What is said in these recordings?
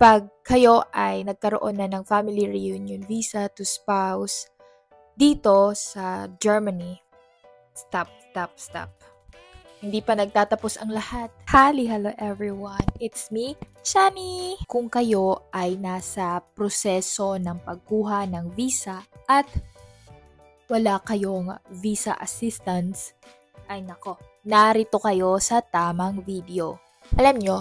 Kapag kayo ay nagkaroon na ng family reunion visa to spouse dito sa Germany, stop. Hindi pa nagtatapos ang lahat. Hello everyone, it's me, Shani! Kung kayo ay nasa proseso ng pagkuha ng visa at wala kayong visa assistance, ay nako, narito kayo sa tamang video. Alam nyo,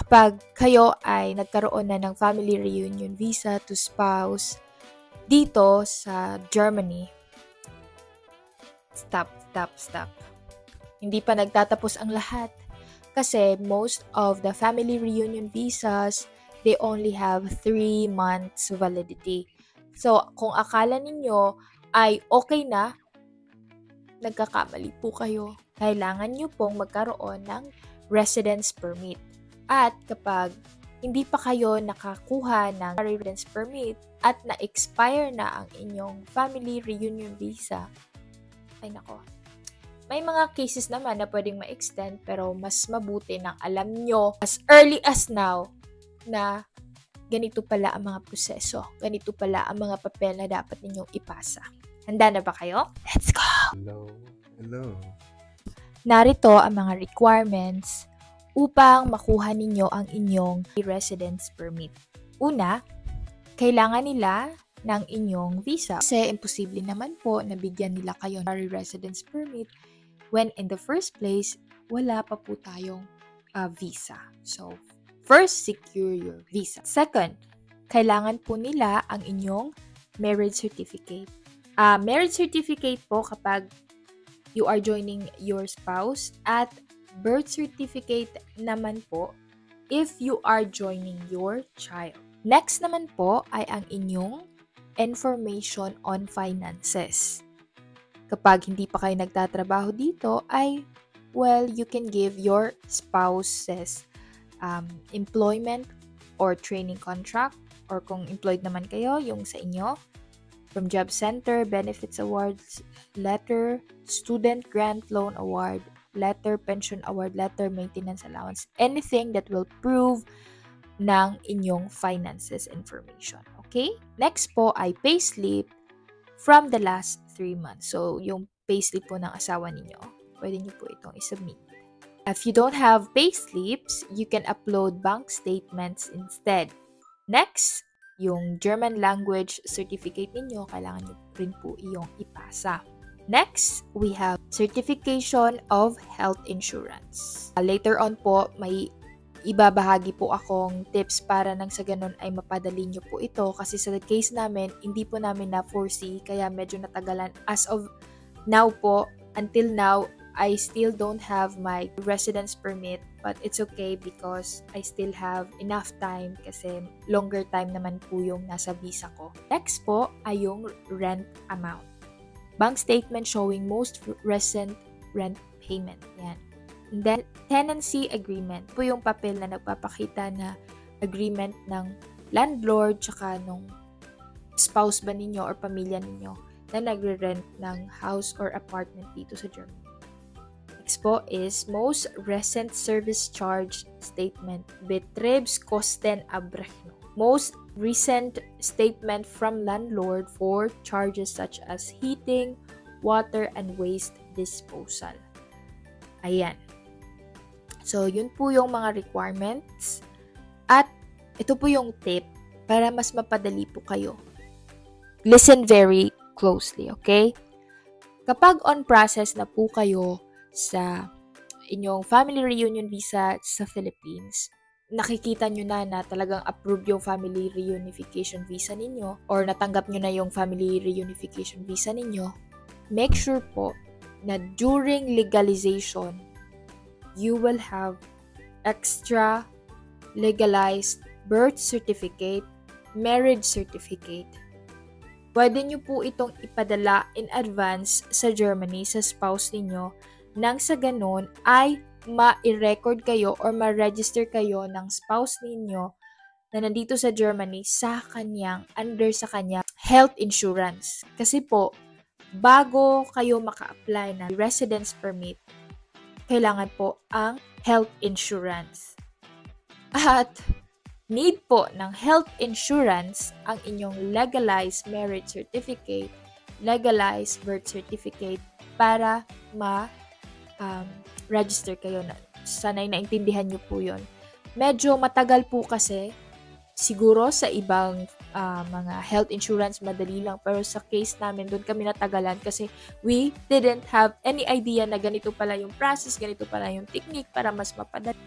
kapag kayo ay nagkaroon na ng family reunion visa to spouse dito sa Germany, stop. Hindi pa nagtatapos ang lahat. Kasi most of the family reunion visas, they only have 3 months validity. So, kung akala ninyo ay okay na, nagkakamali po kayo. Kailangan nyo pong magkaroon ng residence permit. At kapag hindi pa kayo nakakuha ng residence permit at na-expire na ang inyong family reunion visa, ay nako, may mga cases naman na pwedeng ma-extend pero mas mabuti nang alam nyo as early as now na ganito pala ang mga proseso. Ganito pala ang mga papel na dapat ninyong ipasa. Handa na ba kayo? Let's go! Hello. Narito ang mga requirements upang makuha ninyo ang inyong residence permit. Una, kailangan nila ng inyong visa. Kasi imposible naman po na bigyan nila kayo ng residence permit when in the first place, wala pa po tayong visa. So, first, secure your visa. Second, kailangan po nila ang inyong marriage certificate. Marriage certificate po kapag you are joining your spouse at birth certificate naman po if you are joining your child. Next naman po ay ang inyong information on finances. Kapag hindi pa kayo nagtatrabaho dito, ay, well, you can give your spouse's employment or training contract, or kung employed naman kayo, yung sa inyo, from job center, benefits awards, letter, student grant loan award, letter, pension award, letter, maintenance allowance, anything that will prove ng inyong finances information. Okay? Next po ay payslip from the last 3 months. So, yung payslip po ng asawa ninyo, pwede nyo po itong isubmit. If you don't have payslips, you can upload bank statements instead. Next, yung German language certificate ninyo, kailangan nyo rin po iyong ipasa. Next, we have certification of health insurance. Later on po, may ibabahagi po akong tips para nang sa ganun ay mapadali nyo po ito kasi sa case namin, hindi po namin na-foresee kaya medyo natagalan. As of now po, until now, I still don't have my residence permit but it's okay because I still have enough time kasi longer time naman po yung nasa visa ko. Next po ay yung rent amount. Bank statement showing most recent rent payment. Yan. And then, tenancy agreement. Po yung papel na nagpapakita na agreement ng landlord tsaka nung spouse ba ninyo or pamilya ninyo na nagre-rent ng house or apartment dito sa Germany. Next po is most recent service charge statement. Betriebskostenabrechnung. Most recent statement from landlord for charges such as heating, water, and waste disposal. Ayan. So, yun po yung mga requirements. At ito po yung tip para mas mapadali po kayo. Listen very closely, okay? Kapag on process na po kayo sa inyong family reunion visa sa Philippines, nakikita nyo na talagang approve yung family reunification visa ninyo or natanggap nyo na yung family reunification visa ninyo, make sure po na during legalization, you will have extra legalized birth certificate, marriage certificate. Pwede nyo po itong ipadala in advance sa Germany sa spouse ninyo nang sa ganun ay ma-record kayo or ma-register kayo ng spouse ninyo na nandito sa Germany under sa kanya health insurance. Kasi po, bago kayo maka-apply ng residence permit, kailangan po ang health insurance. At need po ng health insurance ang inyong legalized marriage certificate, legalized birth certificate para register kayo. Sanay naintindihan nyo po yun. Medyo matagal po kasi, siguro sa ibang mga health insurance madali lang, pero sa case namin doon kami natagalan kasi we didn't have any idea na ganito pala yung process, ganito pala yung technique para mas mapadali.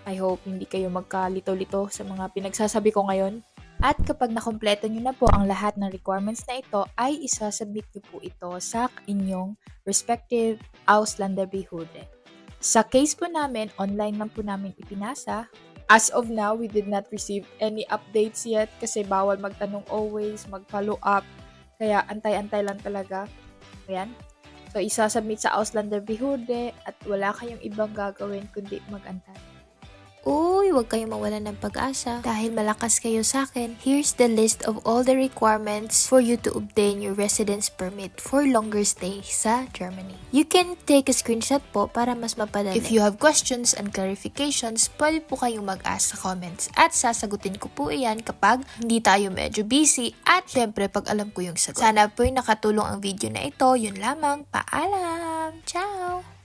I hope hindi kayo magkalito-lito sa mga pinagsasabi ko ngayon. At kapag nakompleto nyo na po ang lahat ng requirements na ito, ay isasubmit nyo po ito sa inyong respective Ausländerbehörde. Sa case po namin, online lang po namin ipinasa. As of now, we did not receive any updates yet kasi bawal magtanong always, mag-follow up. Kaya antay-antay lang talaga. Ayan. So, isasubmit sa Ausländerbehörde at wala kayong ibang gagawin kundi mag-antay. Uy, huwag kayong mawalan ng pag-asa. Dahil malakas kayo sa akin, here's the list of all the requirements for you to obtain your residence permit for longer stay sa Germany. You can take a screenshot po para mas mapadali. If you have questions and clarifications, pwede po kayong mag-ask sa comments at sasagutin ko po iyan kapag hindi tayo medyo busy at syempre pag alam ko yung sagot. Sana po'y nakatulong ang video na ito. Yun lamang. Paalam! Ciao!